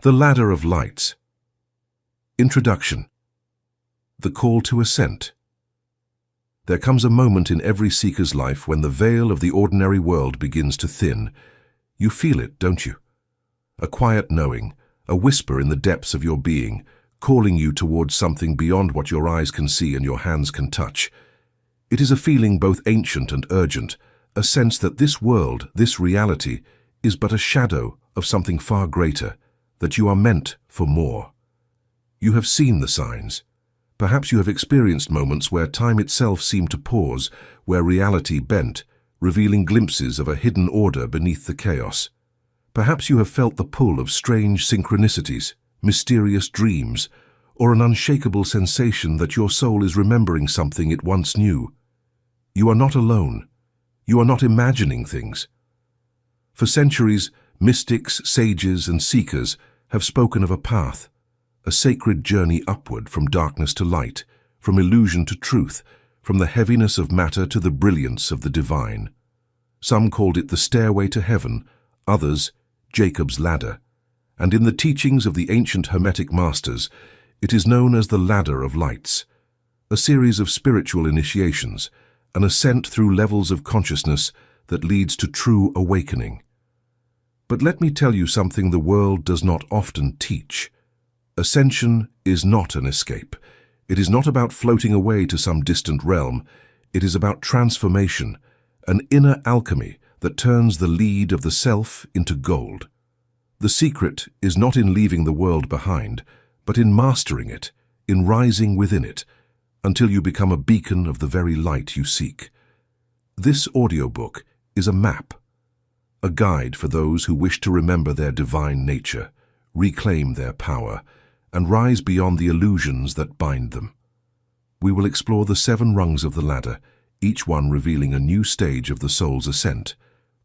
The Ladder of Lights. Introduction. The Call to Ascent. There comes a moment in every seeker's life when the veil of the ordinary world begins to thin. You feel it, don't you? A quiet knowing, a whisper in the depths of your being, calling you towards something beyond what your eyes can see and your hands can touch. It is a feeling both ancient and urgent, a sense that this world, this reality, is but a shadow of something far greater, that you are meant for more. You have seen the signs. Perhaps you have experienced moments where time itself seemed to pause, where reality bent, revealing glimpses of a hidden order beneath the chaos. Perhaps you have felt the pull of strange synchronicities, mysterious dreams, or an unshakable sensation that your soul is remembering something it once knew. You are not alone. You are not imagining things. For centuries, mystics, sages, and seekers have spoken of a path, a sacred journey upward from darkness to light, from illusion to truth, from the heaviness of matter to the brilliance of the divine. Some called it the stairway to heaven, others Jacob's ladder, and in the teachings of the ancient Hermetic masters, it is known as the Ladder of Lights, a series of spiritual initiations, an ascent through levels of consciousness that leads to true awakening. But let me tell you something the world does not often teach. Ascension is not an escape. It is not about floating away to some distant realm. It is about transformation, an inner alchemy that turns the lead of the self into gold. The secret is not in leaving the world behind, but in mastering it, in rising within it, until you become a beacon of the very light you seek. This audiobook is a map, a guide for those who wish to remember their divine nature, reclaim their power, and rise beyond the illusions that bind them. We will explore the 7 rungs of the ladder, each one revealing a new stage of the soul's ascent.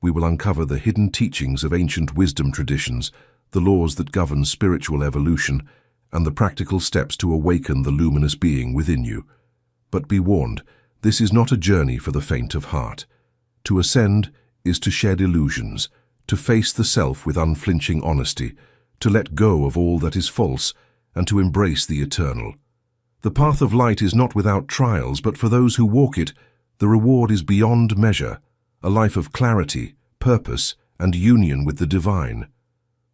We will uncover the hidden teachings of ancient wisdom traditions, the laws that govern spiritual evolution, and the practical steps to awaken the luminous being within you. But be warned, this is not a journey for the faint of heart. To ascend is to shed illusions, to face the self with unflinching honesty, to let go of all that is false, and to embrace the eternal. The path of light is not without trials, but for those who walk it, the reward is beyond measure, a life of clarity, purpose, and union with the divine.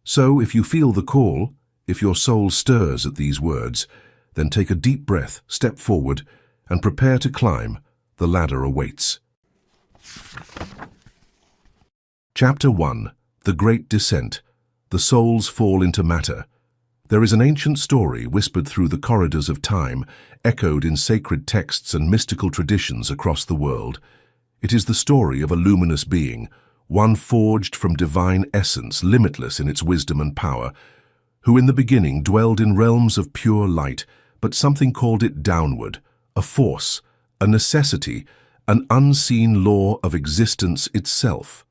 So, if you feel the call, if your soul stirs at these words, then take a deep breath, step forward, and prepare to climb. The ladder awaits. Chapter 1. The Great Descent. The Soul's Fall into Matter. There is an ancient story whispered through the corridors of time, echoed in sacred texts and mystical traditions across the world. It is the story of a luminous being, one forged from divine essence, limitless in its wisdom and power, who in the beginning dwelled in realms of pure light, but something called it downward, a force, a necessity, an unseen law of existence itself.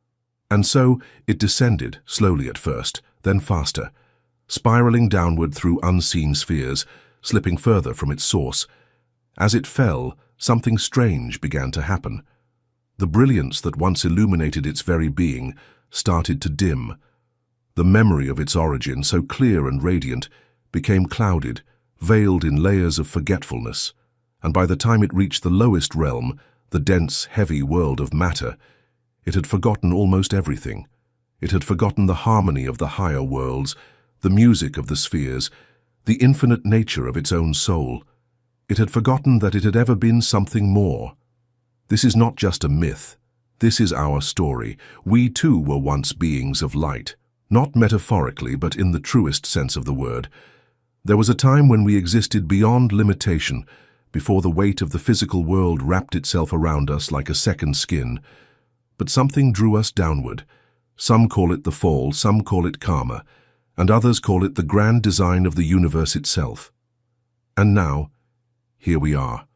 And so it descended, slowly at first, then faster, spiraling downward through unseen spheres, slipping further from its source. As it fell, something strange began to happen. The brilliance that once illuminated its very being started to dim. The memory of its origin, so clear and radiant, became clouded, veiled in layers of forgetfulness, and by the time it reached the lowest realm, the dense, heavy world of matter, it had forgotten almost everything. It had forgotten the harmony of the higher worlds, the music of the spheres, the infinite nature of its own soul. It had forgotten that it had ever been something more. This is not just a myth. This is our story. We too were once beings of light, not metaphorically, but in the truest sense of the word. There was a time when we existed beyond limitation, before the weight of the physical world wrapped itself around us like a second skin. But something drew us downward. Some call it the fall, some call it karma, and others call it the grand design of the universe itself. And now, here we are,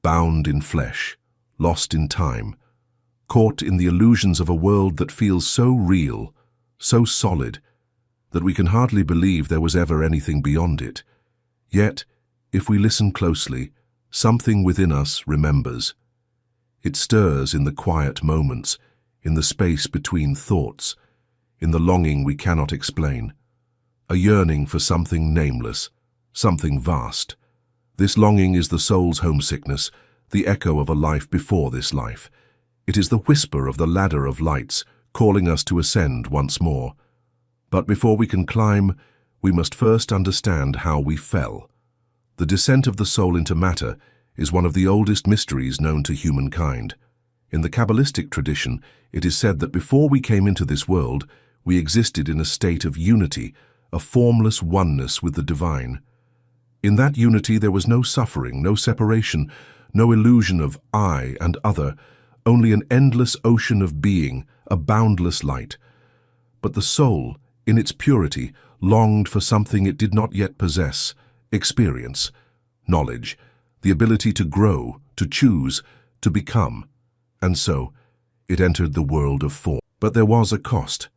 bound in flesh, lost in time, caught in the illusions of a world that feels so real, so solid, that we can hardly believe there was ever anything beyond it. Yet, if we listen closely, something within us remembers. It stirs in the quiet moments, in the space between thoughts, in the longing we cannot explain. a yearning for something nameless, something vast. This longing is the soul's homesickness, the echo of a life before this life. It is the whisper of the ladder of lights, calling us to ascend once more. But before we can climb, we must first understand how we fell. The descent of the soul into matter is one of the oldest mysteries known to humankind. In the Kabbalistic tradition, it is said that before we came into this world, we existed in a state of unity, a formless oneness with the divine. In that unity there was no suffering, no separation, no illusion of I and other, only an endless ocean of being, a boundless light. But the soul, in its purity, longed for something it did not yet possess: experience, knowledge, the ability to grow, to choose, to become. And so, it entered the world of form. But there was a cost.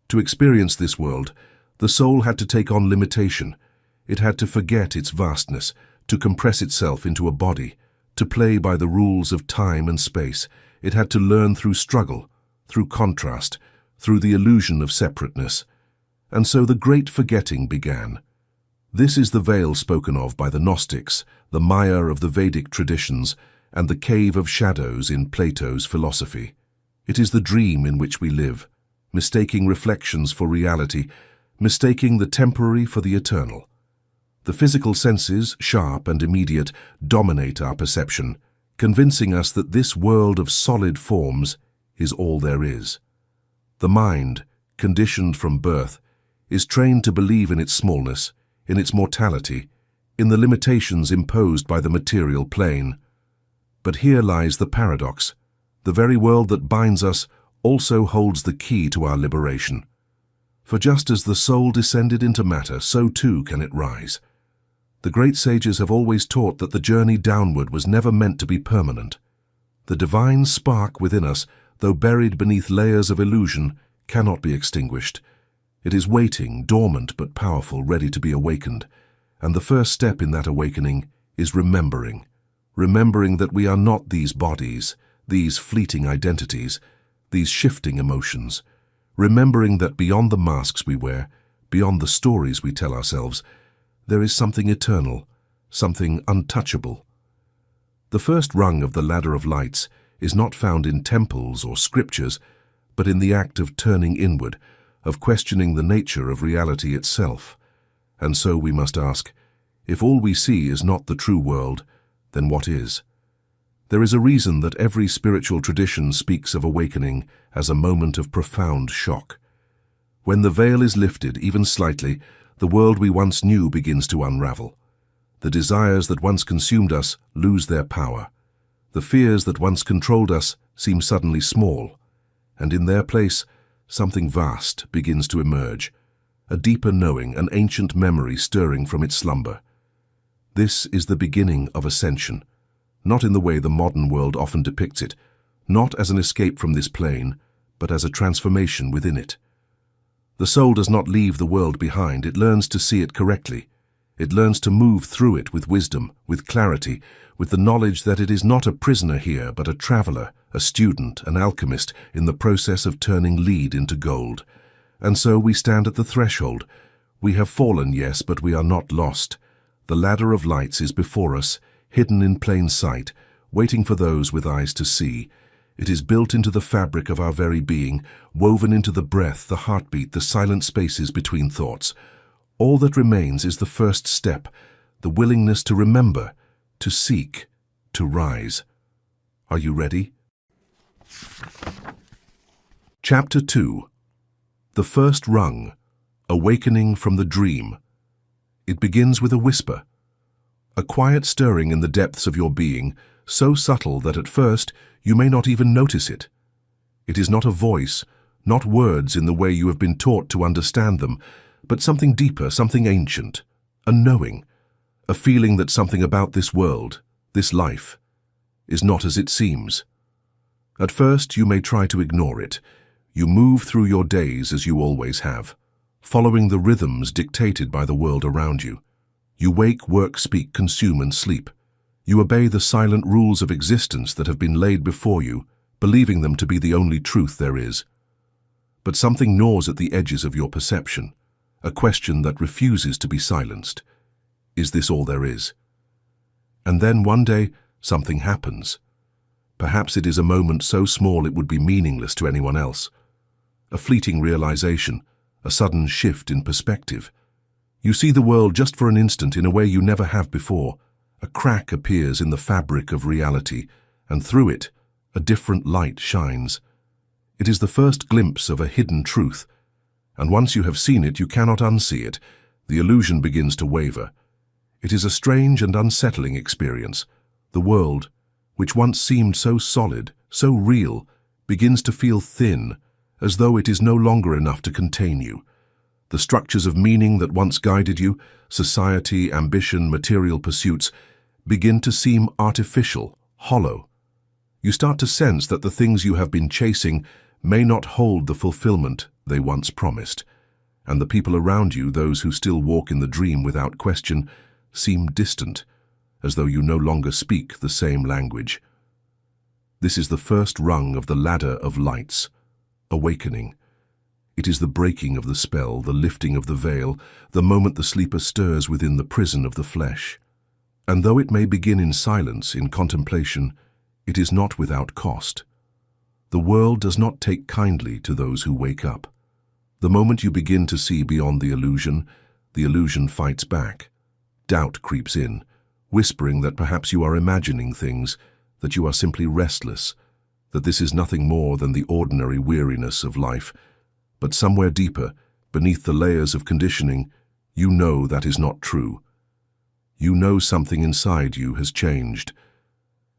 To experience this world, the soul had to take on limitation. It had to forget its vastness, to compress itself into a body, to play by the rules of time and space. It had to learn through struggle, through contrast, through the illusion of separateness. And so the great forgetting began. This is the veil spoken of by the Gnostics, the Maya of the Vedic traditions, and the cave of shadows in Plato's philosophy. It is the dream in which we live, mistaking reflections for reality, mistaking the temporary for the eternal. The physical senses, sharp and immediate, dominate our perception, convincing us that this world of solid forms is all there is. The mind, conditioned from birth, is trained to believe in its smallness, in its mortality, in the limitations imposed by the material plane. But here lies the paradox. The very world that binds us also holds the key to our liberation. For just as the soul descended into matter, so too can it rise. The great sages have always taught that the journey downward was never meant to be permanent. The divine spark within us, though buried beneath layers of illusion, cannot be extinguished. It is waiting, dormant but powerful, ready to be awakened. And the first step in that awakening is remembering. Remembering that we are not these bodies, these fleeting identities, these shifting emotions. Remembering that beyond the masks we wear, beyond the stories we tell ourselves, there is something eternal, something untouchable. The first rung of the ladder of lights is not found in temples or scriptures, but in the act of turning inward, of questioning the nature of reality itself. And so we must ask, if all we see is not the true world, then what is? There is a reason that every spiritual tradition speaks of awakening as a moment of profound shock. When the veil is lifted, even slightly, the world we once knew begins to unravel. The desires that once consumed us lose their power. The fears that once controlled us seem suddenly small. And in their place, something vast begins to emerge, a deeper knowing, an ancient memory stirring from its slumber. This is the beginning of ascension, not in the way the modern world often depicts it, not as an escape from this plane, but as a transformation within it. The soul does not leave the world behind, it learns to see it correctly. It learns to move through it with wisdom, with clarity, with the knowledge that it is not a prisoner here, but a traveler, a student, an alchemist in the process of turning lead into gold. And so we stand at the threshold. We have fallen, yes, but we are not lost. The ladder of lights is before us, hidden in plain sight, waiting for those with eyes to see. It is built into the fabric of our very being, woven into the breath, the heartbeat, the silent spaces between thoughts. All that remains is the first step, the willingness to remember, to seek, to rise. Are you ready? Chapter 2. The First Rung, Awakening from the Dream. It begins with a whisper, a quiet stirring in the depths of your being, so subtle that at first you may not even notice it. It is not a voice, not words in the way you have been taught to understand them, but something deeper, something ancient, a knowing, a feeling that something about this world, this life, is not as it seems. At first you may try to ignore it. You move through your days as you always have, following the rhythms dictated by the world around you. You wake, work, speak, consume, and sleep. You obey the silent rules of existence that have been laid before you, believing them to be the only truth there is. But something gnaws at the edges of your perception, a question that refuses to be silenced. Is this all there is? And then one day, something happens. Perhaps it is a moment so small it would be meaningless to anyone else. A fleeting realization, a sudden shift in perspective. You see the world just for an instant in a way you never have before. A crack appears in the fabric of reality, and through it, a different light shines. It is the first glimpse of a hidden truth, and once you have seen it, you cannot unsee it. The illusion begins to waver. It is a strange and unsettling experience. The world, which once seemed so solid, so real, begins to feel thin, as though it is no longer enough to contain you. The structures of meaning that once guided you, society, ambition, material pursuits, begin to seem artificial, hollow. You start to sense that the things you have been chasing may not hold the fulfillment they once promised, and the people around you, those who still walk in the dream without question, seem distant, as though you no longer speak the same language. This is the first rung of the ladder of lights, awakening. It is the breaking of the spell, the lifting of the veil, the moment the sleeper stirs within the prison of the flesh. And though it may begin in silence, in contemplation, it is not without cost. The world does not take kindly to those who wake up. The moment you begin to see beyond the illusion fights back. Doubt creeps in, whispering that perhaps you are imagining things, that you are simply restless, that this is nothing more than the ordinary weariness of life. But somewhere deeper, beneath the layers of conditioning, you know that is not true. You know something inside you has changed.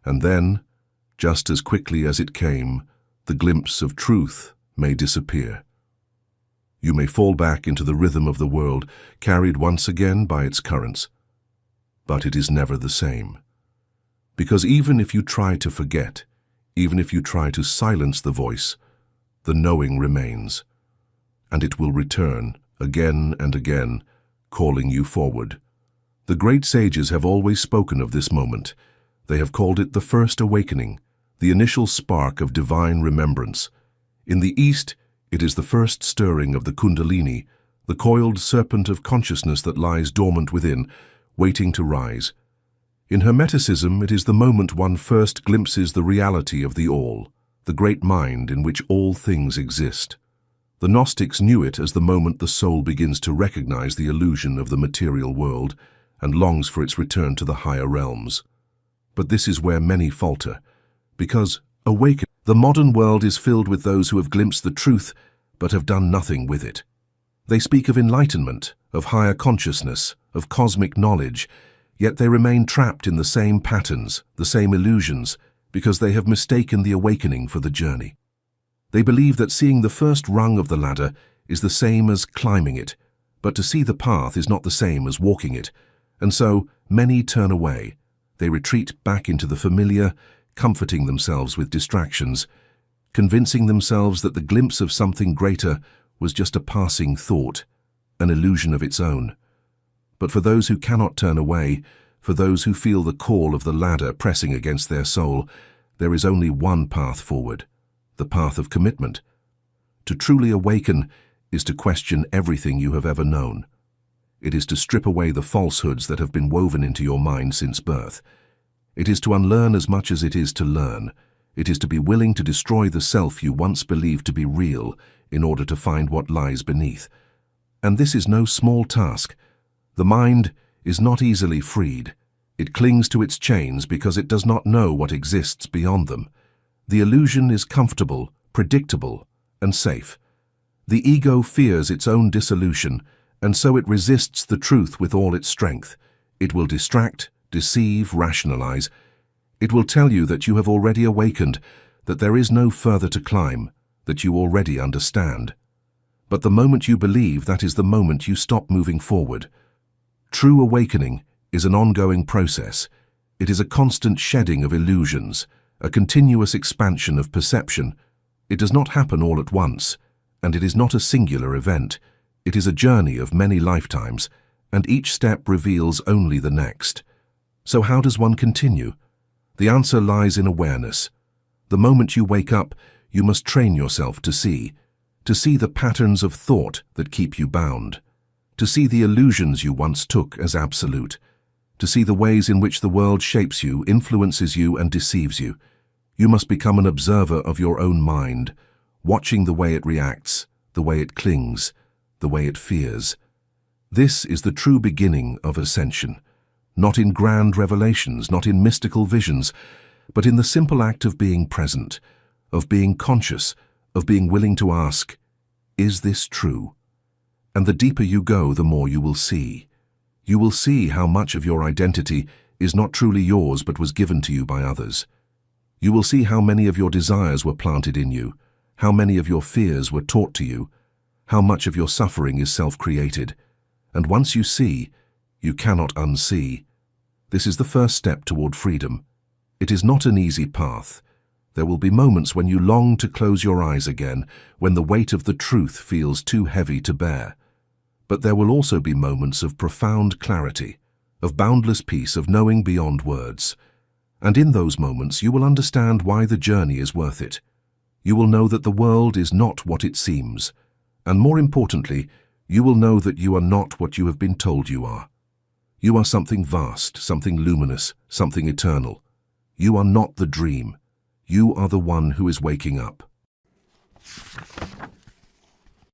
And then, just as quickly as it came, the glimpse of truth may disappear. You may fall back into the rhythm of the world, carried once again by its currents. But it is never the same. Because even if you try to forget, even if you try to silence the voice, the knowing remains. And it will return, again and again, calling you forward. The great sages have always spoken of this moment. They have called it the first awakening, the initial spark of divine remembrance. In the East, it is the first stirring of the Kundalini, the coiled serpent of consciousness that lies dormant within, waiting to rise. In Hermeticism, it is the moment one first glimpses the reality of the All, the great mind in which all things exist. The Gnostics knew it as the moment the soul begins to recognize the illusion of the material world and longs for its return to the higher realms. But this is where many falter, because, awaken, the modern world is filled with those who have glimpsed the truth but have done nothing with it. They speak of enlightenment, of higher consciousness, of cosmic knowledge, yet they remain trapped in the same patterns, the same illusions, because they have mistaken the awakening for the journey. They believe that seeing the first rung of the ladder is the same as climbing it, but to see the path is not the same as walking it, and so many turn away. They retreat back into the familiar, comforting themselves with distractions, convincing themselves that the glimpse of something greater was just a passing thought, an illusion of its own. But for those who cannot turn away, for those who feel the call of the ladder pressing against their soul, there is only one path forward, the path of commitment. To truly awaken is to question everything you have ever known. It is to strip away the falsehoods that have been woven into your mind since birth. It is to unlearn as much as it is to learn. It is to be willing to destroy the self you once believed to be real in order to find what lies beneath. And this is no small task. The mind is not easily freed. It clings to its chains because it does not know what exists beyond them. The illusion is comfortable, predictable, and safe. The ego fears its own dissolution, and so it resists the truth with all its strength. It will distract, deceive, rationalize. It will tell you that you have already awakened, that there is no further to climb, that you already understand. But the moment you believe, that is the moment you stop moving forward. True awakening is an ongoing process. It is a constant shedding of illusions, a continuous expansion of perception. It does not happen all at once, and it is not a singular event. It is a journey of many lifetimes, and each step reveals only the next. So how does one continue? The answer lies in awareness. The moment you wake up, you must train yourself to see the patterns of thought that keep you bound. to see the illusions you once took as absolute, to see the ways in which the world shapes you, influences you, and deceives you. You must become an observer of your own mind, watching the way it reacts, the way it clings, the way it fears. This is the true beginning of ascension, not in grand revelations, not in mystical visions, but in the simple act of being present, of being conscious, of being willing to ask, is this true? And the deeper you go, the more you will see. You will see how much of your identity is not truly yours but was given to you by others. You will see how many of your desires were planted in you, how many of your fears were taught to you, how much of your suffering is self-created. And once you see, you cannot unsee. This is the first step toward freedom. It is not an easy path. There will be moments when you long to close your eyes again, when the weight of the truth feels too heavy to bear. But there will also be moments of profound clarity, of boundless peace, of knowing beyond words. And in those moments you will understand why the journey is worth it. You will know that the world is not what it seems, and more importantly, you will know that you are not what you have been told you are. You are something vast, something luminous, something eternal. You are not the dream. You are the one who is waking up.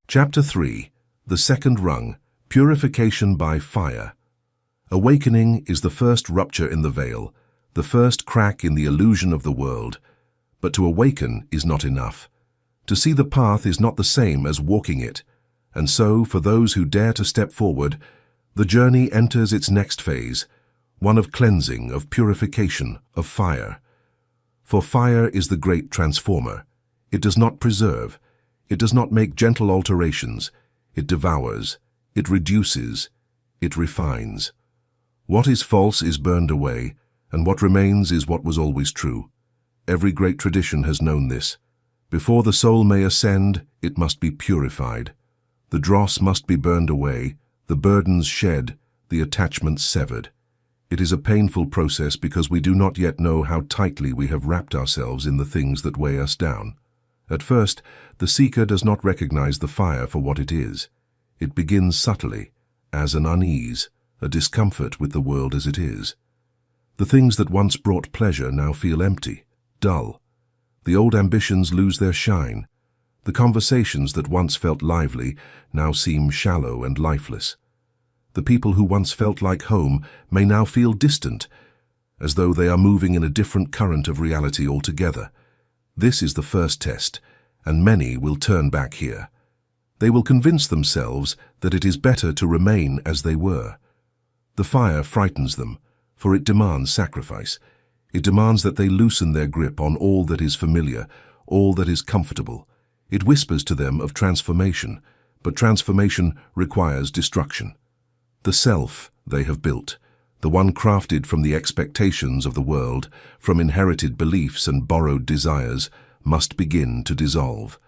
Chapter 3. The Second Rung, Purification by Fire. Awakening is the first rupture in the veil, the first crack in the illusion of the world. But to awaken is not enough. To see the path is not the same as walking it. And so, for those who dare to step forward, the journey enters its next phase, one of cleansing, of purification, of fire. For fire is the great transformer. It does not preserve. It does not make gentle alterations. It devours. It reduces. It refines. What is false is burned away, and what remains is what was always true. Every great tradition has known this. Before the soul may ascend, it must be purified. The dross must be burned away, the burdens shed, the attachments severed. It is a painful process because we do not yet know how tightly we have wrapped ourselves in the things that weigh us down. At first, the seeker does not recognize the fire for what it is. It begins subtly, as an unease, a discomfort with the world as it is. The things that once brought pleasure now feel empty, dull. The old ambitions lose their shine. The conversations that once felt lively now seem shallow and lifeless. The people who once felt like home may now feel distant, as though they are moving in a different current of reality altogether. This is the first test, and many will turn back here. They will convince themselves that it is better to remain as they were. The fire frightens them, for it demands sacrifice. It demands that they loosen their grip on all that is familiar, all that is comfortable. It whispers to them of transformation, but transformation requires destruction. The self they have built, the one crafted from the expectations of the world, from inherited beliefs and borrowed desires, must begin to dissolve.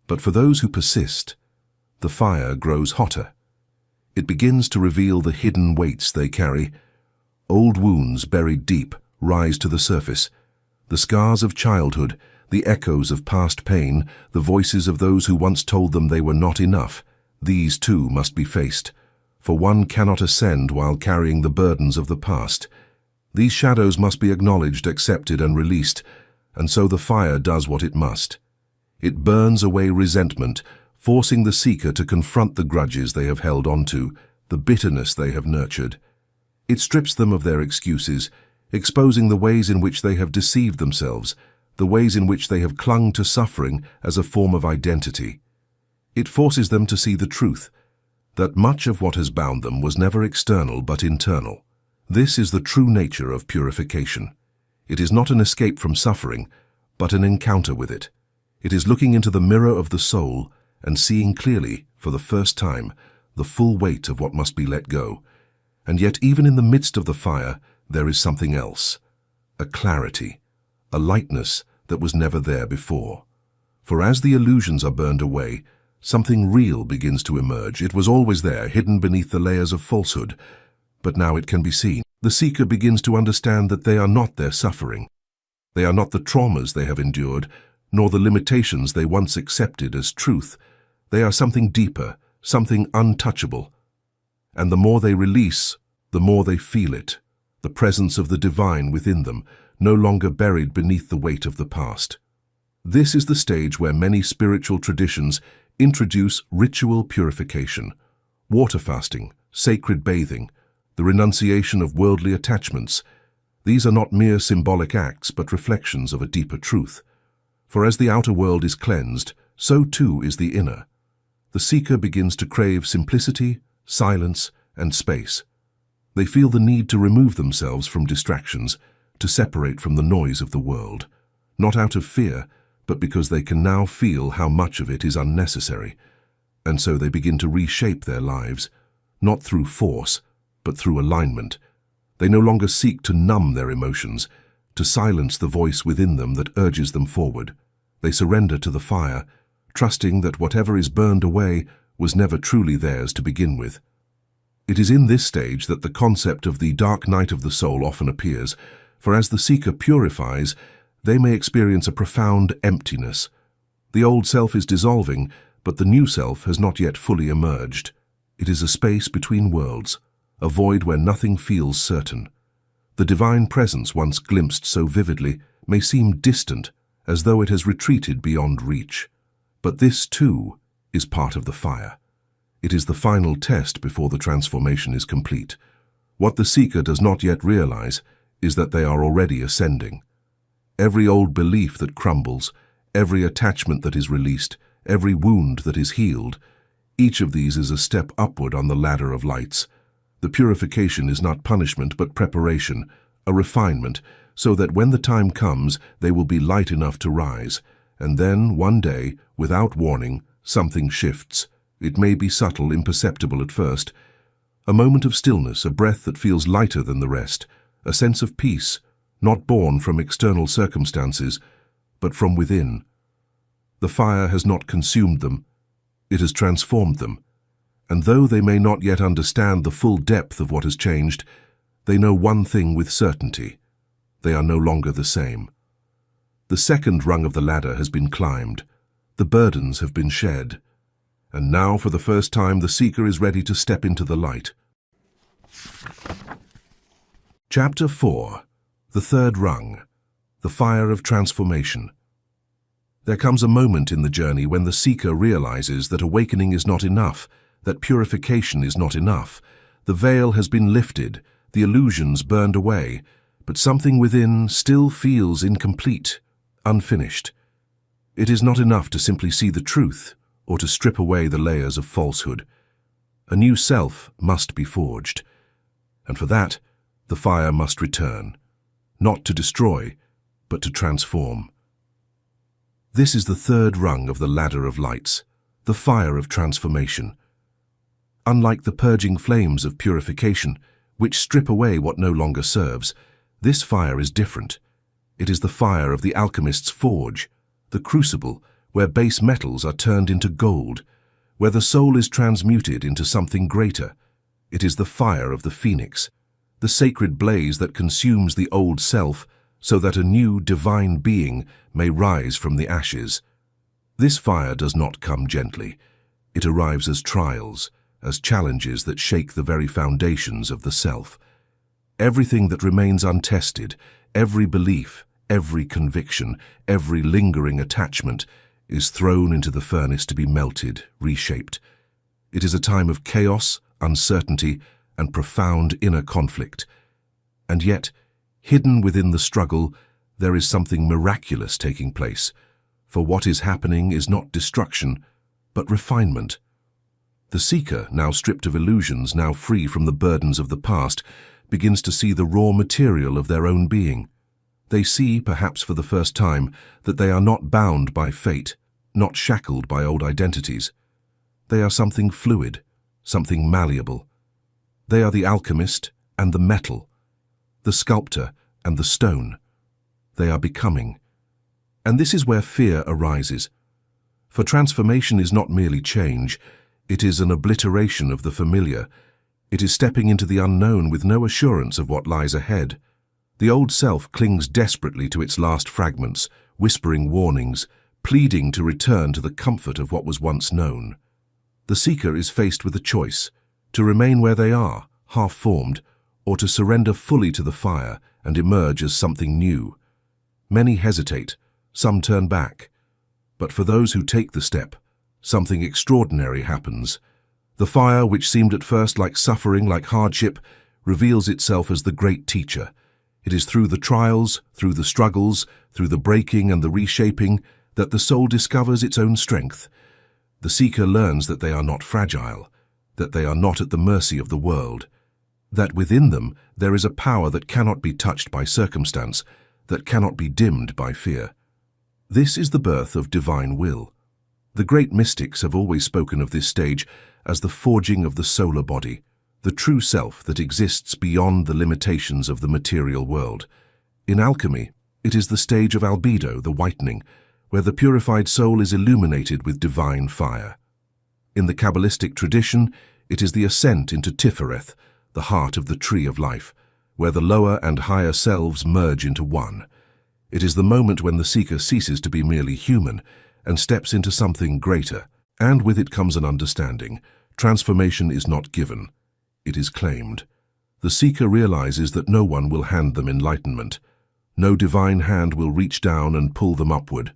But for those who persist, the fire grows hotter. It begins to reveal the hidden weights they carry. Old wounds buried deep rise to the surface. The scars of childhood, the echoes of past pain, the voices of those who once told them they were not enough, these too must be faced. For one cannot ascend while carrying the burdens of the past. These shadows must be acknowledged, accepted, and released, and so the fire does what it must. It burns away resentment, forcing the seeker to confront the grudges they have held onto, the bitterness they have nurtured. It strips them of their excuses, exposing the ways in which they have deceived themselves, the ways in which they have clung to suffering as a form of identity. It forces them to see the truth, that much of what has bound them was never external but internal. This is the true nature of purification. It is not an escape from suffering, but an encounter with it. It is looking into the mirror of the soul and seeing clearly, for the first time, the full weight of what must be let go. And yet even in the midst of the fire, there is something else, a clarity, a lightness that was never there before. For as the illusions are burned away, something real begins to emerge. It was always there, hidden beneath the layers of falsehood, but now it can be seen. The seeker begins to understand that they are not their suffering. They are not the traumas they have endured, nor the limitations they once accepted as truth. They are something deeper, something untouchable, and the more they release, the more they feel it, the presence of the divine within them, no longer buried beneath the weight of the past. This is the stage where many spiritual traditions introduce ritual purification, water fasting, sacred bathing, the renunciation of worldly attachments. These are not mere symbolic acts, but reflections of a deeper truth. For as the outer world is cleansed, so too is the inner. The seeker begins to crave simplicity, silence, and space. They feel the need to remove themselves from distractions, to separate from the noise of the world, not out of fear, but because they can now feel how much of it is unnecessary. And so they begin to reshape their lives, not through force, but through alignment. They no longer seek to numb their emotions, to silence the voice within them that urges them forward. They surrender to the fire, trusting that whatever is burned away was never truly theirs to begin with. It is in this stage that the concept of the dark night of the soul often appears, for as the seeker purifies, they may experience a profound emptiness. The old self is dissolving, but the new self has not yet fully emerged. It is a space between worlds, a void where nothing feels certain. The divine presence once glimpsed so vividly may seem distant, as though it has retreated beyond reach. But this, too, is part of the fire. It is the final test before the transformation is complete. What the seeker does not yet realize is that they are already ascending. Every old belief that crumbles, every attachment that is released, every wound that is healed, each of these is a step upward on the ladder of lights. The purification is not punishment but preparation, a refinement, so that when the time comes, they will be light enough to rise. And then, one day, without warning, something shifts. It may be subtle, imperceptible at first. A moment of stillness, a breath that feels lighter than the rest, a sense of peace, not born from external circumstances, but from within. The fire has not consumed them, it has transformed them. And though they may not yet understand the full depth of what has changed, they know one thing with certainty: they are no longer the same. The second rung of the ladder has been climbed, the burdens have been shed, and now for the first time the seeker is ready to step into the light. Chapter 4. The third rung, the fire of transformation. There comes a moment in the journey when the seeker realizes that awakening is not enough, that purification is not enough. The veil has been lifted, the illusions burned away, but something within still feels incomplete, unfinished. It is not enough to simply see the truth or to strip away the layers of falsehood. A new self must be forged, and for that, the fire must return. Not to destroy, but to transform. This is the third rung of the ladder of lights, the fire of transformation. Unlike the purging flames of purification, which strip away what no longer serves, this fire is different. It is the fire of the alchemist's forge, the crucible where base metals are turned into gold, where the soul is transmuted into something greater. It is the fire of the phoenix, the sacred blaze that consumes the old self so that a new divine being may rise from the ashes. This fire does not come gently. It arrives as trials, as challenges that shake the very foundations of the self. Everything that remains untested, every belief, every conviction, every lingering attachment, is thrown into the furnace to be melted, reshaped. It is a time of chaos, uncertainty, and profound inner conflict. And yet, hidden within the struggle, there is something miraculous taking place, for what is happening is not destruction, but refinement. The seeker, now stripped of illusions, now free from the burdens of the past, begins to see the raw material of their own being. They see, perhaps for the first time, that they are not bound by fate, not shackled by old identities. They are something fluid, something malleable. They are the alchemist and the metal, the sculptor and the stone. They are becoming. And this is where fear arises. For transformation is not merely change, it is an obliteration of the familiar. It is stepping into the unknown with no assurance of what lies ahead. The old self clings desperately to its last fragments, whispering warnings, pleading to return to the comfort of what was once known. The seeker is faced with a choice: to remain where they are, half-formed, or to surrender fully to the fire and emerge as something new. Many hesitate, some turn back. But for those who take the step, something extraordinary happens. The fire, which seemed at first like suffering, like hardship, reveals itself as the great teacher. It is through the trials, through the struggles, through the breaking and the reshaping, that the soul discovers its own strength. The seeker learns that they are not fragile, that they are not at the mercy of the world, that within them there is a power that cannot be touched by circumstance, that cannot be dimmed by fear. This is the birth of divine will. The great mystics have always spoken of this stage as the forging of the solar body, the true self that exists beyond the limitations of the material world. In alchemy, it is the stage of albedo, the whitening, where the purified soul is illuminated with divine fire. In the Kabbalistic tradition, it is the ascent into Tifereth, the heart of the tree of life, where the lower and higher selves merge into one. It is the moment when the seeker ceases to be merely human and steps into something greater, and with it comes an understanding. Transformation is not given, it is claimed. The seeker realizes that no one will hand them enlightenment. No divine hand will reach down and pull them upward.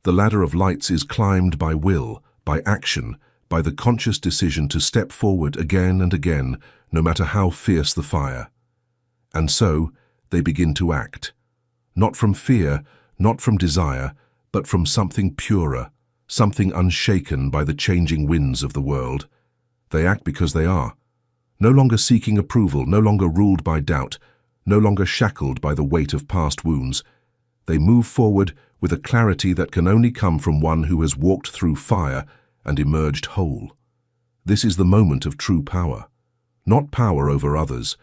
The ladder of lights is climbed by will, by action, by the conscious decision to step forward again and again, no matter how fierce the fire. And so, they begin to act. Not from fear, not from desire, but from something purer, something unshaken by the changing winds of the world. They act because they are. No longer seeking approval, no longer ruled by doubt, no longer shackled by the weight of past wounds. They move forward with a clarity that can only come from one who has walked through fire and emerged whole. This is the moment of true power. Not power over others,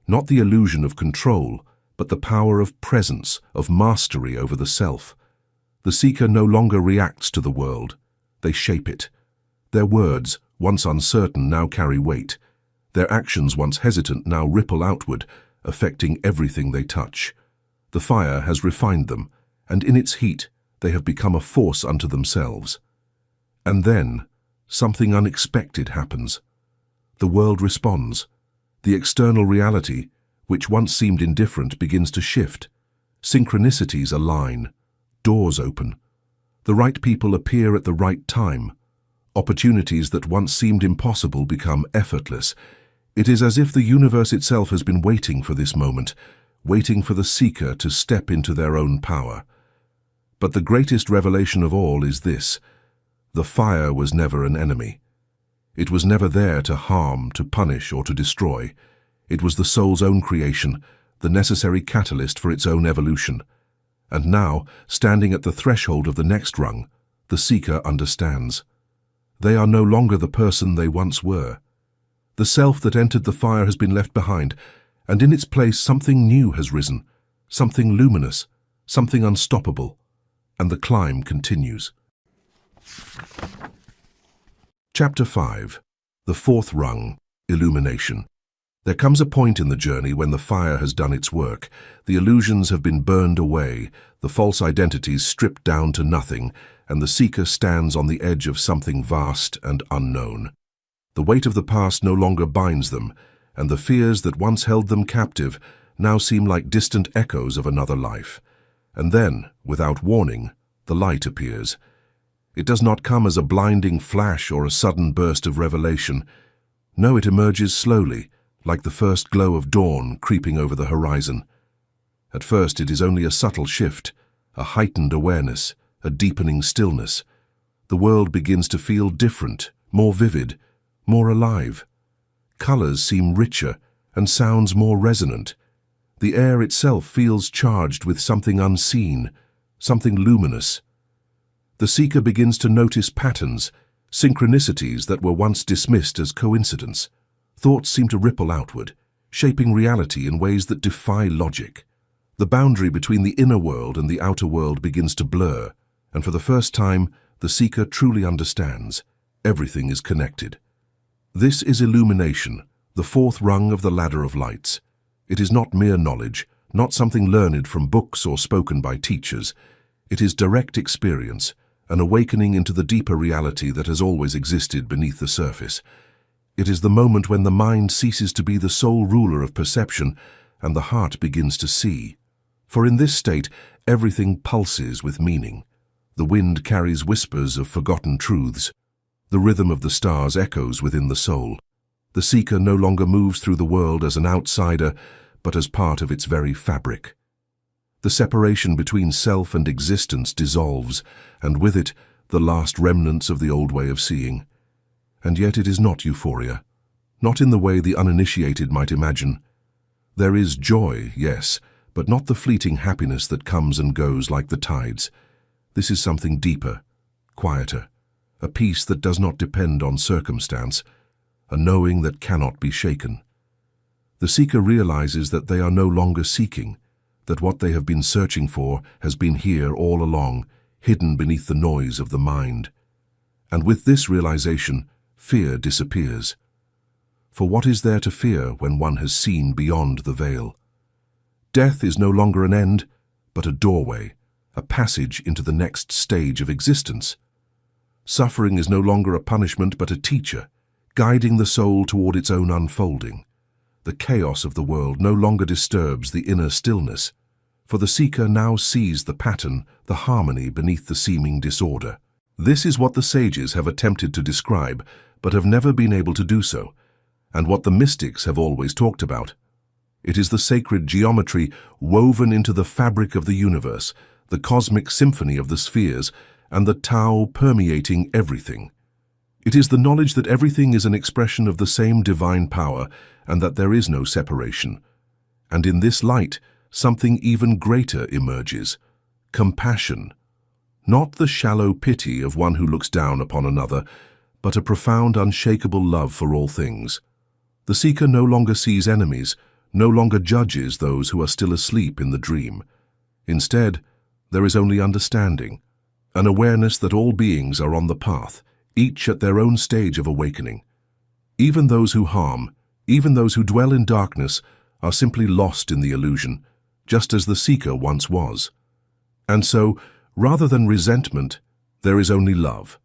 not the illusion of control, but the power of presence, of mastery over the self. The seeker no longer reacts to the world. They shape it. Their words, once uncertain, now carry weight. Their actions, once hesitant, now ripple outward, affecting everything they touch. The fire has refined them, and in its heat they have become a force unto themselves. And then, something unexpected happens. The world responds. The external reality, which once seemed indifferent, begins to shift. Synchronicities align. Doors open. The right people appear at the right time. Opportunities that once seemed impossible become effortless. It is as if the universe itself has been waiting for this moment, waiting for the seeker to step into their own power. But the greatest revelation of all is this: the fire was never an enemy. It was never there to harm, to punish, or to destroy. It was the soul's own creation, the necessary catalyst for its own evolution. And now, standing at the threshold of the next rung, the seeker understands. They are no longer the person they once were. The self that entered the fire has been left behind, and in its place something new has risen, something luminous, something unstoppable, and the climb continues. Chapter 5. The Fourth Rung, Illumination. There comes a point in the journey when the fire has done its work, the illusions have been burned away, the false identities stripped down to nothing, and the seeker stands on the edge of something vast and unknown. The weight of the past no longer binds them, and the fears that once held them captive now seem like distant echoes of another life. And then, without warning, the light appears. It does not come as a blinding flash or a sudden burst of revelation. No, it emerges slowly, like the first glow of dawn creeping over the horizon. At first it is only a subtle shift, a heightened awareness, a deepening stillness. The world begins to feel different, more vivid, more alive. Colors seem richer and sounds more resonant. The air itself feels charged with something unseen, something luminous. The seeker begins to notice patterns, synchronicities that were once dismissed as coincidence. Thoughts seem to ripple outward, shaping reality in ways that defy logic. The boundary between the inner world and the outer world begins to blur, and for the first time, the seeker truly understands. Everything is connected. This is illumination, the fourth rung of the ladder of lights. It is not mere knowledge, not something learned from books or spoken by teachers. It is direct experience, an awakening into the deeper reality that has always existed beneath the surface. It is the moment when the mind ceases to be the sole ruler of perception and the heart begins to see. For in this state, everything pulses with meaning. The wind carries whispers of forgotten truths. The rhythm of the stars echoes within the soul. The seeker no longer moves through the world as an outsider, but as part of its very fabric. The separation between self and existence dissolves, and with it, the last remnants of the old way of seeing. And yet it is not euphoria, not in the way the uninitiated might imagine. There is joy, yes, but not the fleeting happiness that comes and goes like the tides. This is something deeper, quieter, a peace that does not depend on circumstance, a knowing that cannot be shaken. The seeker realizes that they are no longer seeking, that what they have been searching for has been here all along, hidden beneath the noise of the mind. And with this realization, fear disappears. For what is there to fear when one has seen beyond the veil? Death is no longer an end, but a doorway, a passage into the next stage of existence. Suffering is no longer a punishment but a teacher, guiding the soul toward its own unfolding. The chaos of the world no longer disturbs the inner stillness, for the seeker now sees the pattern, the harmony beneath the seeming disorder. This is what the sages have attempted to describe, but have never been able to do so, and what the mystics have always talked about. It is the sacred geometry woven into the fabric of the universe, the cosmic symphony of the spheres, and the Tao permeating everything. It is the knowledge that everything is an expression of the same divine power, and that there is no separation. And in this light, something even greater emerges: compassion. Not the shallow pity of one who looks down upon another, but a profound, unshakable love for all things. The seeker no longer sees enemies, no longer judges those who are still asleep in the dream. Instead, there is only understanding, an awareness that all beings are on the path, each at their own stage of awakening. Even those who harm, even those who dwell in darkness, are simply lost in the illusion, just as the seeker once was. And so, rather than resentment, there is only love.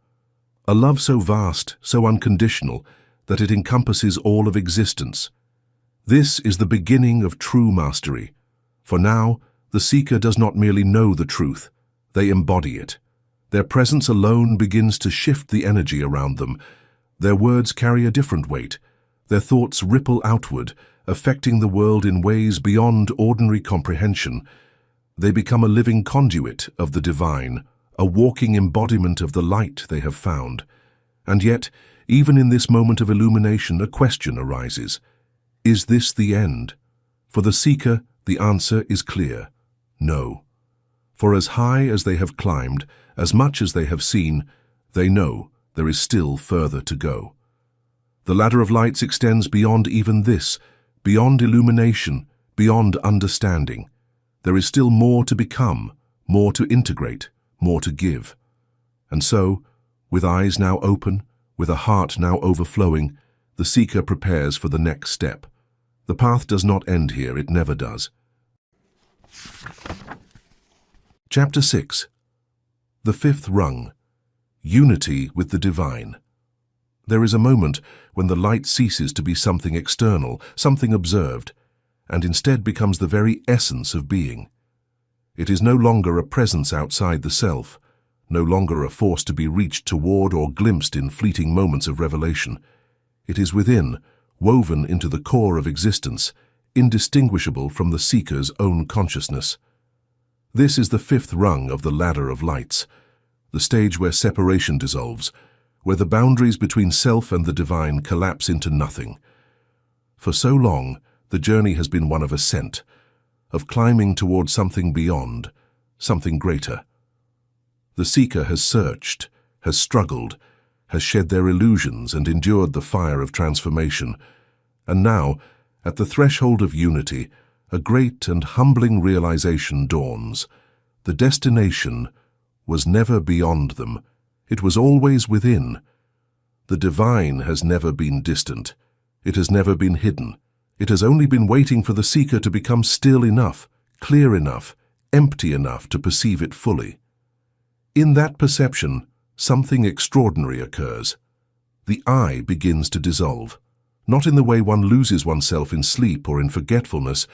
A love so vast, so unconditional, that it encompasses all of existence. This is the beginning of true mastery, for now the seeker does not merely know the truth, they embody it. Their presence alone begins to shift the energy around them. Their words carry a different weight. Their thoughts ripple outward, affecting the world in ways beyond ordinary comprehension. They become a living conduit of the divine, a walking embodiment of the light they have found. And yet, even in this moment of illumination, a question arises. Is this the end? For the seeker, the answer is clear: no. For as high as they have climbed, as much as they have seen, they know there is still further to go. The ladder of lights extends beyond even this, beyond illumination, beyond understanding. There is still more to become, more to integrate, more to give. And so, with eyes now open, with a heart now overflowing, the seeker prepares for the next step. The path does not end here, it never does. Chapter 6. The Fifth Rung. Unity with the Divine. There is a moment when the light ceases to be something external, something observed, and instead becomes the very essence of being. It is no longer a presence outside the self, no longer a force to be reached toward or glimpsed in fleeting moments of revelation. It is within, woven into the core of existence, indistinguishable from the seeker's own consciousness. This is the fifth rung of the ladder of lights, the stage where separation dissolves, where the boundaries between self and the divine collapse into nothing. For so long, the journey has been one of ascent, of climbing toward something beyond, something greater. The seeker has searched, has struggled, has shed their illusions and endured the fire of transformation. And now, at the threshold of unity, a great and humbling realization dawns. The destination was never beyond them. It was always within. The divine has never been distant. It has never been hidden. It has only been waiting for the seeker to become still enough, clear enough, empty enough to perceive it fully. In that perception, something extraordinary occurs. The I begins to dissolve, not in the way one loses oneself in sleep or in forgetfulness,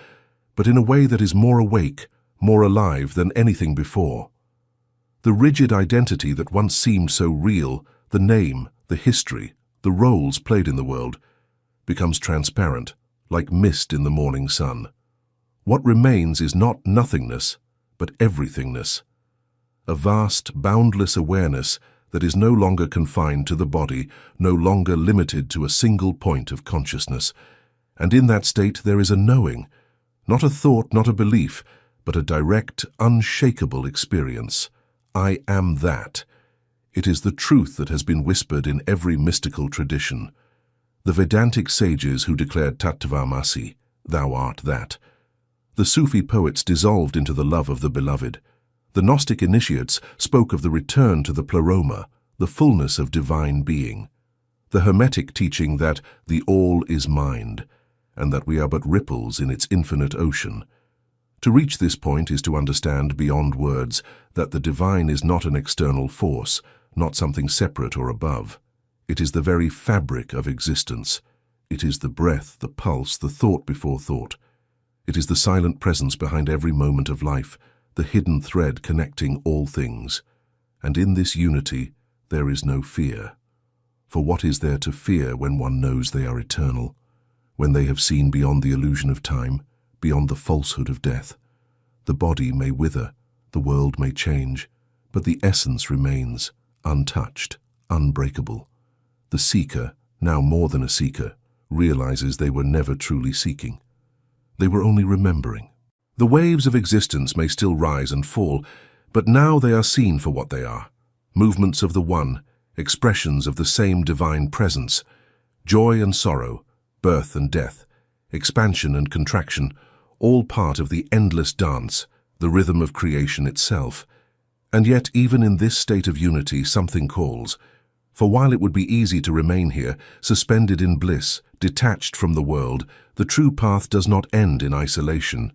but in a way that is more awake, more alive than anything before. The rigid identity that once seemed so real, the name, the history, the roles played in the world, becomes transparent, like mist in the morning sun. What remains is not nothingness, but everythingness. A vast, boundless awareness that is no longer confined to the body, no longer limited to a single point of consciousness. And in that state there is a knowing, not a thought, not a belief, but a direct, unshakable experience. I am that. It is the truth that has been whispered in every mystical tradition. The Vedantic sages who declared Tattvamasi, thou art that. The Sufi poets dissolved into the love of the beloved. The Gnostic initiates spoke of the return to the pleroma, the fullness of divine being. The Hermetic teaching that the all is mind, and that we are but ripples in its infinite ocean. To reach this point is to understand beyond words that the divine is not an external force, not something separate or above. It is the very fabric of existence. It is the breath, the pulse, the thought before thought. It is the silent presence behind every moment of life, the hidden thread connecting all things. And in this unity, there is no fear. For what is there to fear when one knows they are eternal, when they have seen beyond the illusion of time, beyond the falsehood of death? The body may wither, the world may change, but the essence remains, untouched, unbreakable. The seeker, now more than a seeker, realizes they were never truly seeking. They were only remembering. The waves of existence may still rise and fall, but now they are seen for what they are. Movements of the One, expressions of the same divine presence, joy and sorrow, birth and death, expansion and contraction, all part of the endless dance, the rhythm of creation itself. And yet, even in this state of unity, something calls. For while it would be easy to remain here, suspended in bliss, detached from the world, the true path does not end in isolation.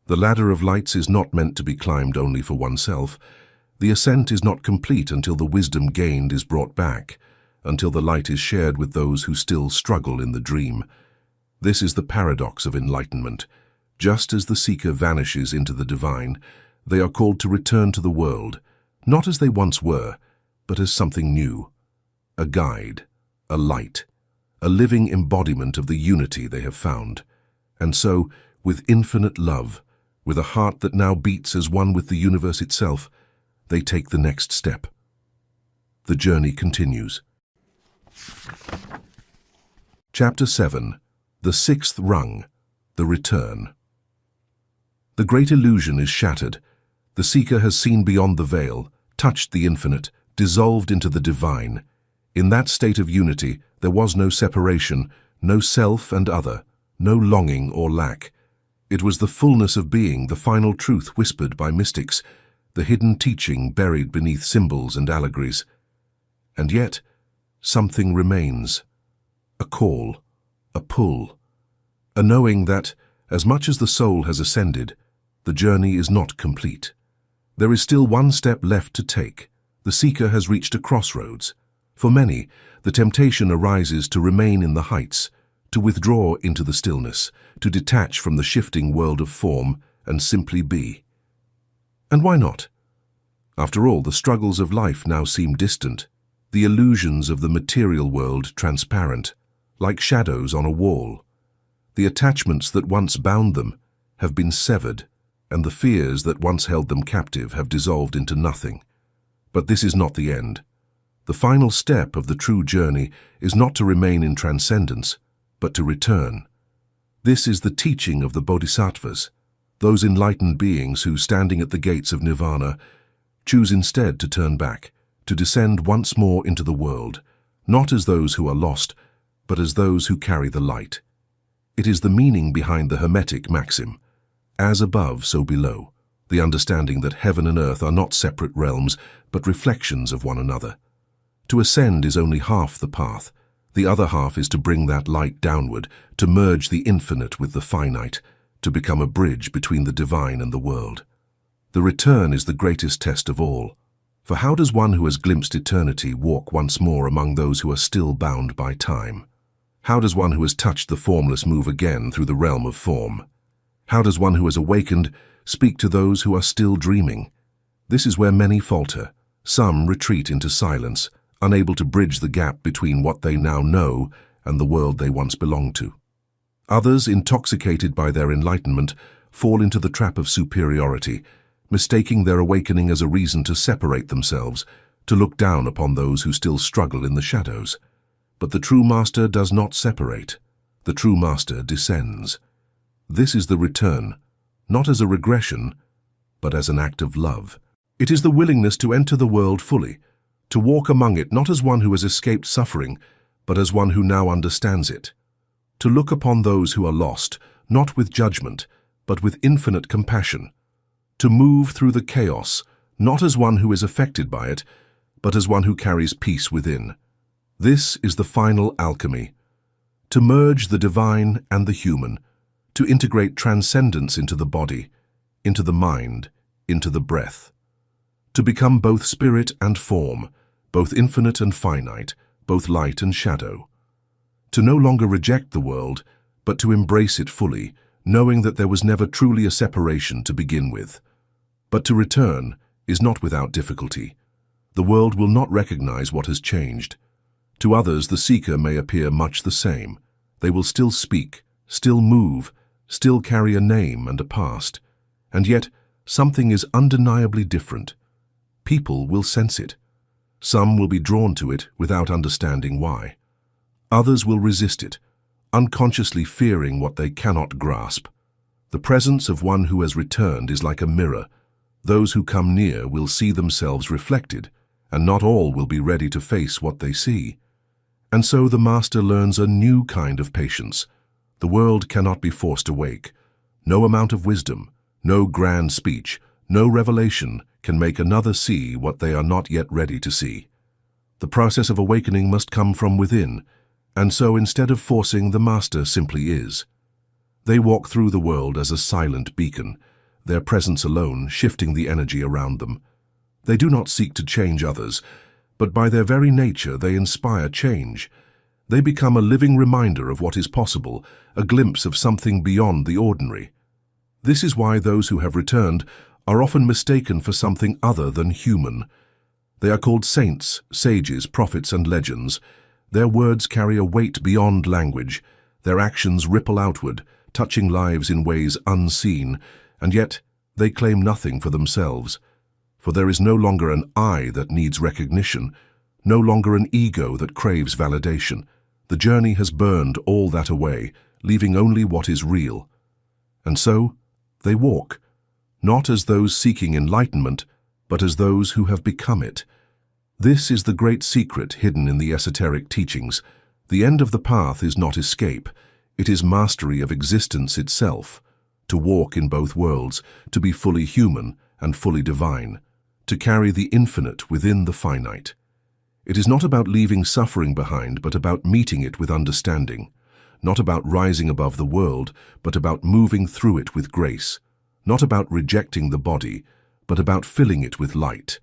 The ladder of lights is not meant to be climbed only for oneself. The ascent is not complete until the wisdom gained is brought back, until the light is shared with those who still struggle in the dream. This is the paradox of enlightenment. Just as the seeker vanishes into the divine, they are called to return to the world, not as they once were, but as something new. A guide, a light, a living embodiment of the unity they have found. And so, with infinite love, with a heart that now beats as one with the universe itself, they take the next step. The journey continues. Chapter 7. The Sixth Rung, The Return. The great illusion is shattered. The seeker has seen beyond the veil, touched the infinite, dissolved into the divine. In that state of unity, there was no separation, no self and other, no longing or lack. It was the fullness of being, the final truth whispered by mystics, the hidden teaching buried beneath symbols and allegories. And yet, something remains. A call, a pull, a knowing that, as much as the soul has ascended, the journey is not complete. There is still one step left to take. The seeker has reached a crossroads. For many, the temptation arises to remain in the heights, to withdraw into the stillness, to detach from the shifting world of form and simply be. And why not? After all, the struggles of life now seem distant, the illusions of the material world transparent, like shadows on a wall. The attachments that once bound them have been severed, and the fears that once held them captive have dissolved into nothing. But this is not the end. The final step of the true journey is not to remain in transcendence, but to return. This is the teaching of the Bodhisattvas, those enlightened beings who, standing at the gates of nirvana, choose instead to turn back, to descend once more into the world, not as those who are lost, but as those who carry the light. It is the meaning behind the Hermetic maxim, as above, so below, the understanding that heaven and earth are not separate realms, but reflections of one another. To ascend is only half the path. The other half is to bring that light downward, to merge the infinite with the finite, to become a bridge between the divine and the world. The return is the greatest test of all. For how does one who has glimpsed eternity walk once more among those who are still bound by time? How does one who has touched the formless move again through the realm of form? How does one who has awakened speak to those who are still dreaming? This is where many falter. Some retreat into silence, unable to bridge the gap between what they now know and the world they once belonged to. Others, intoxicated by their enlightenment, fall into the trap of superiority, mistaking their awakening as a reason to separate themselves, to look down upon those who still struggle in the shadows. But the true master does not separate. The true master descends. This is the return, not as a regression, but as an act of love. It is the willingness to enter the world fully, to walk among it not as one who has escaped suffering, but as one who now understands it. To look upon those who are lost, not with judgment, but with infinite compassion. To move through the chaos, not as one who is affected by it, but as one who carries peace within. This is the final alchemy. To merge the divine and the human, to integrate transcendence into the body, into the mind, into the breath. To become both spirit and form, both infinite and finite, both light and shadow. To no longer reject the world, but to embrace it fully, knowing that there was never truly a separation to begin with. But to return is not without difficulty. The world will not recognize what has changed. To others, the seeker may appear much the same. They will still speak, still move, still carry a name and a past. And yet, something is undeniably different. People will sense it. Some will be drawn to it without understanding why. Others will resist it, unconsciously fearing what they cannot grasp. The presence of one who has returned is like a mirror. Those who come near will see themselves reflected, and not all will be ready to face what they see. And so the master learns a new kind of patience. The world cannot be forced awake. No amount of wisdom, no grand speech, no revelation can make another see what they are not yet ready to see. The process of awakening must come from within, and so instead of forcing, the master simply is. They walk through the world as a silent beacon, their presence alone shifting the energy around them. They do not seek to change others, but by their very nature they inspire change. They become a living reminder of what is possible, a glimpse of something beyond the ordinary. This is why those who have returned are often mistaken for something other than human. They are called saints, sages, prophets, and legends. Their words carry a weight beyond language. Their actions ripple outward, touching lives in ways unseen, and yet they claim nothing for themselves. For there is no longer an I that needs recognition, no longer an ego that craves validation. The journey has burned all that away, leaving only what is real. And so, they walk, not as those seeking enlightenment, but as those who have become it. This is the great secret hidden in the esoteric teachings. The end of the path is not escape, it is mastery of existence itself. To walk in both worlds, to be fully human and fully divine, to carry the infinite within the finite. It is not about leaving suffering behind, but about meeting it with understanding. Not about rising above the world, but about moving through it with grace. Not about rejecting the body, but about filling it with light.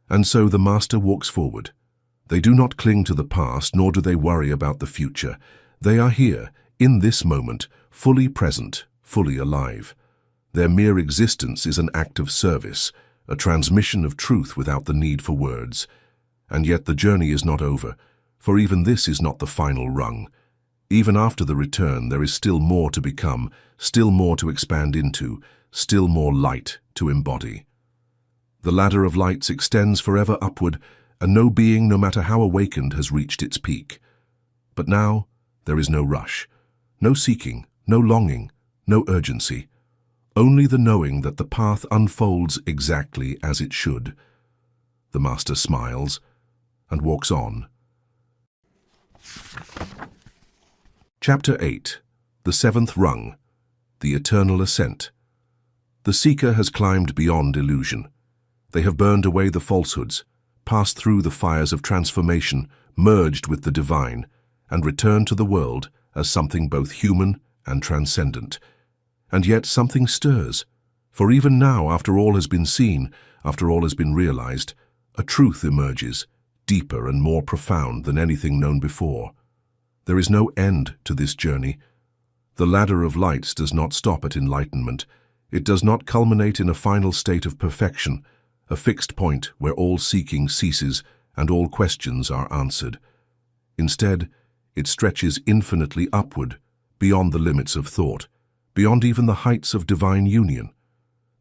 And so the master walks forward. They do not cling to the past, nor do they worry about the future. They are here, in this moment, fully present, fully alive. Their mere existence is an act of service, a transmission of truth without the need for words. And yet the journey is not over, for even this is not the final rung. Even after the return, there is still more to become, still more to expand into, still more light to embody. The ladder of lights extends forever upward, and no being, no matter how awakened, has reached its peak. But now, there is no rush, no seeking, no longing, no urgency. Only the knowing that the path unfolds exactly as it should. The master smiles and walks on. Chapter 8. The Seventh Rung. The Eternal Ascent. The seeker has climbed beyond illusion. They have burned away the falsehoods, passed through the fires of transformation, merged with the divine, and returned to the world as something both human and transcendent. And yet something stirs, for even now, after all has been seen, after all has been realized, a truth emerges, deeper and more profound than anything known before. There is no end to this journey. The ladder of lights does not stop at enlightenment. It does not culminate in a final state of perfection, a fixed point where all seeking ceases and all questions are answered. Instead, it stretches infinitely upward, beyond the limits of thought, beyond even the heights of divine union.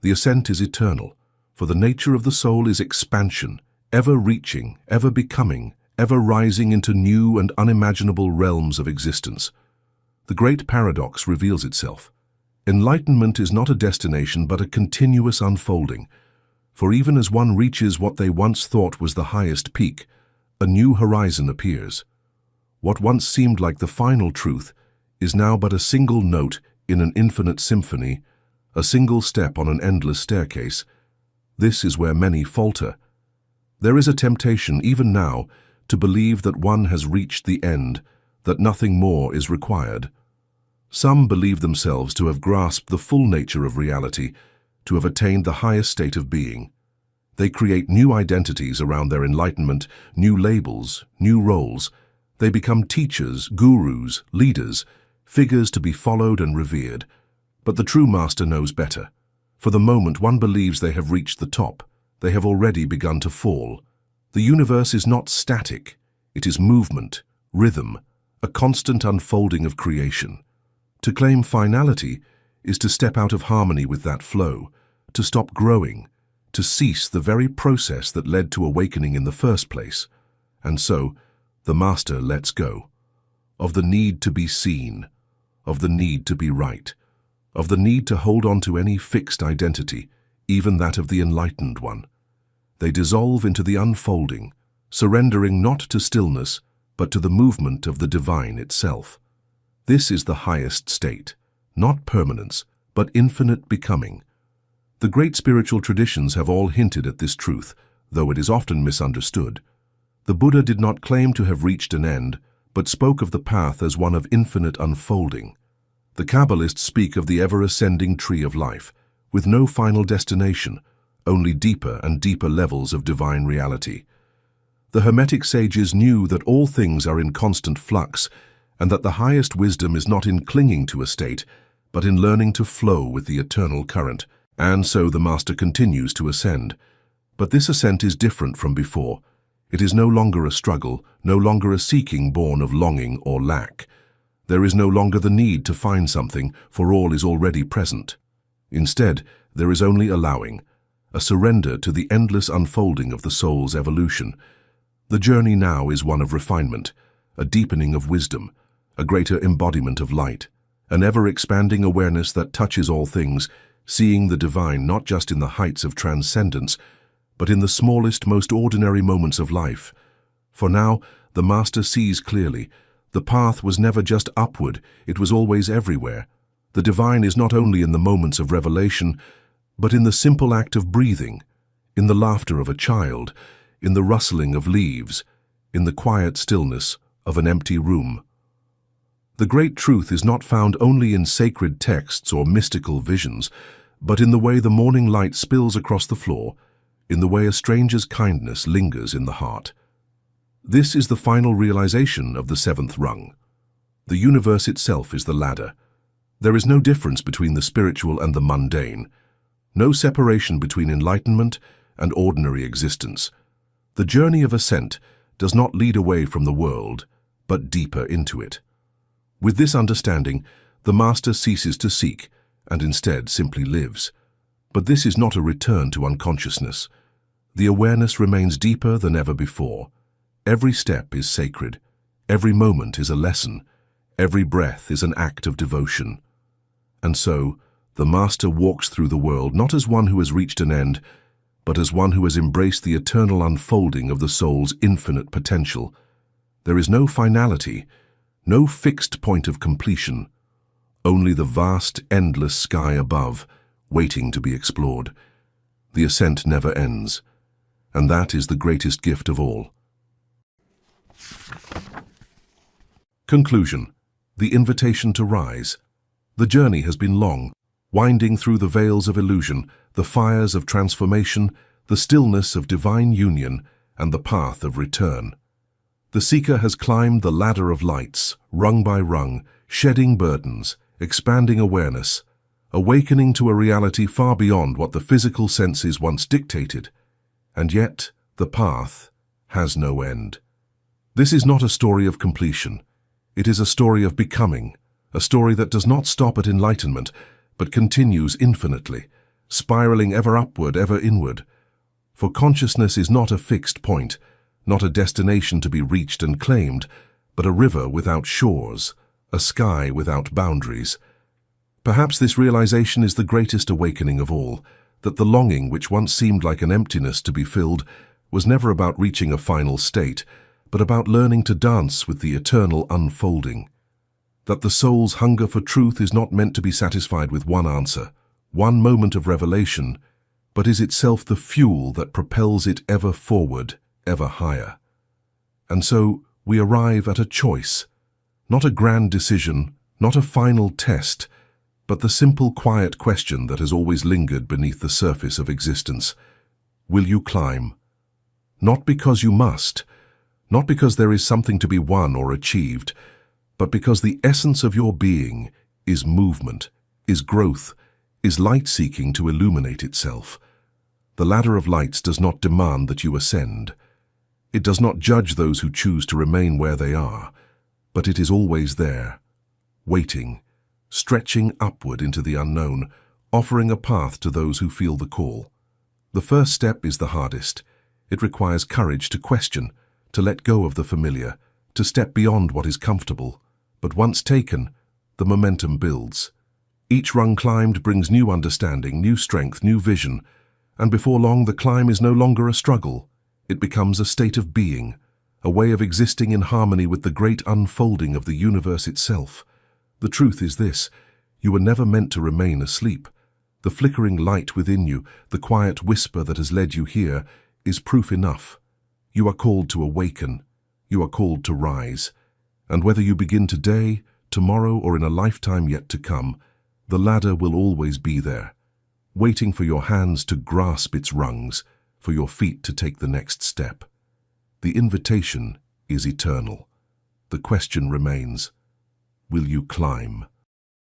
The ascent is eternal, for the nature of the soul is expansion, ever reaching, ever becoming, ever rising into new and unimaginable realms of existence. The great paradox reveals itself. Enlightenment is not a destination but a continuous unfolding, for even as one reaches what they once thought was the highest peak, a new horizon appears. What once seemed like the final truth is now but a single note in an infinite symphony, a single step on an endless staircase. This is where many falter. There is a temptation, even now, to believe that one has reached the end, that nothing more is required. Some believe themselves to have grasped the full nature of reality, to have attained the highest state of being. They create new identities around their enlightenment, new labels, new roles. They become teachers, gurus, leaders, figures to be followed and revered. But the true master knows better. For the moment one believes they have reached the top, they have already begun to fall. The universe is not static. It is movement, rhythm, a constant unfolding of creation. To claim finality is to step out of harmony with that flow, to stop growing, to cease the very process that led to awakening in the first place. And so, the master lets go. Of the need to be seen, of the need to be right, of the need to hold on to any fixed identity, even that of the enlightened one. They dissolve into the unfolding, surrendering not to stillness, but to the movement of the divine itself. This is the highest state, not permanence, but infinite becoming. The great spiritual traditions have all hinted at this truth, though it is often misunderstood. The Buddha did not claim to have reached an end, but spoke of the path as one of infinite unfolding. The Kabbalists speak of the ever-ascending tree of life, with no final destination, only deeper and deeper levels of divine reality. The Hermetic sages knew that all things are in constant flux, and that the highest wisdom is not in clinging to a state, but in learning to flow with the eternal current. And so the master continues to ascend. But this ascent is different from before. It is no longer a struggle, no longer a seeking born of longing or lack. There is no longer the need to find something, for all is already present. Instead, there is only allowing, a surrender to the endless unfolding of the soul's evolution. The journey now is one of refinement, a deepening of wisdom, a greater embodiment of light, an ever-expanding awareness that touches all things, seeing the divine not just in the heights of transcendence, but in the smallest, most ordinary moments of life. For now, the master sees clearly. The path was never just upward, it was always everywhere. The divine is not only in the moments of revelation, but in the simple act of breathing, in the laughter of a child, in the rustling of leaves, in the quiet stillness of an empty room. The great truth is not found only in sacred texts or mystical visions, but in the way the morning light spills across the floor, in the way a stranger's kindness lingers in the heart. This is the final realization of the seventh rung. The universe itself is the ladder. There is no difference between the spiritual and the mundane, no separation between enlightenment and ordinary existence. The journey of ascent does not lead away from the world, but deeper into it. With this understanding, the master ceases to seek and instead simply lives. But this is not a return to unconsciousness. The awareness remains deeper than ever before. Every step is sacred. Every moment is a lesson. Every breath is an act of devotion. And so, the master walks through the world not as one who has reached an end, but as one who has embraced the eternal unfolding of the soul's infinite potential. There is no finality, no fixed point of completion, only the vast, endless sky above, waiting to be explored. The ascent never ends, and that is the greatest gift of all. Conclusion. The invitation to rise. The journey has been long, winding through the veils of illusion, the fires of transformation, the stillness of divine union and the path of return. The seeker has climbed the ladder of lights, rung by rung, shedding burdens, expanding awareness, awakening to a reality far beyond what the physical senses once dictated. And yet, the path has no end. This is not a story of completion. It is a story of becoming, a story that does not stop at enlightenment, but continues infinitely, spiraling ever upward, ever inward. For consciousness is not a fixed point, not a destination to be reached and claimed, but a river without shores, a sky without boundaries. Perhaps this realization is the greatest awakening of all, that the longing which once seemed like an emptiness to be filled was never about reaching a final state, but about learning to dance with the eternal unfolding. That the soul's hunger for truth is not meant to be satisfied with one answer, one moment of revelation, but is itself the fuel that propels it ever forward, ever higher. And so we arrive at a choice, not a grand decision, not a final test, but the simple, quiet question that has always lingered beneath the surface of existence. Will you climb? Not because you must, not because there is something to be won or achieved, but because the essence of your being is movement, is growth, is light seeking to illuminate itself. The ladder of lights does not demand that you ascend. It does not judge those who choose to remain where they are, but it is always there, waiting, stretching upward into the unknown, offering a path to those who feel the call. The first step is the hardest. It requires courage to question, to let go of the familiar, to step beyond what is comfortable. But once taken, the momentum builds. Each rung climbed brings new understanding, new strength, new vision, and before long the climb is no longer a struggle. It becomes a state of being, a way of existing in harmony with the great unfolding of the universe itself. The truth is this: you were never meant to remain asleep. The flickering light within you, the quiet whisper that has led you here, is proof enough. You are called to awaken. You are called to rise. And whether you begin today, tomorrow, or in a lifetime yet to come, the ladder will always be there, waiting for your hands to grasp its rungs, for your feet to take the next step. The invitation is eternal. The question remains: will you climb?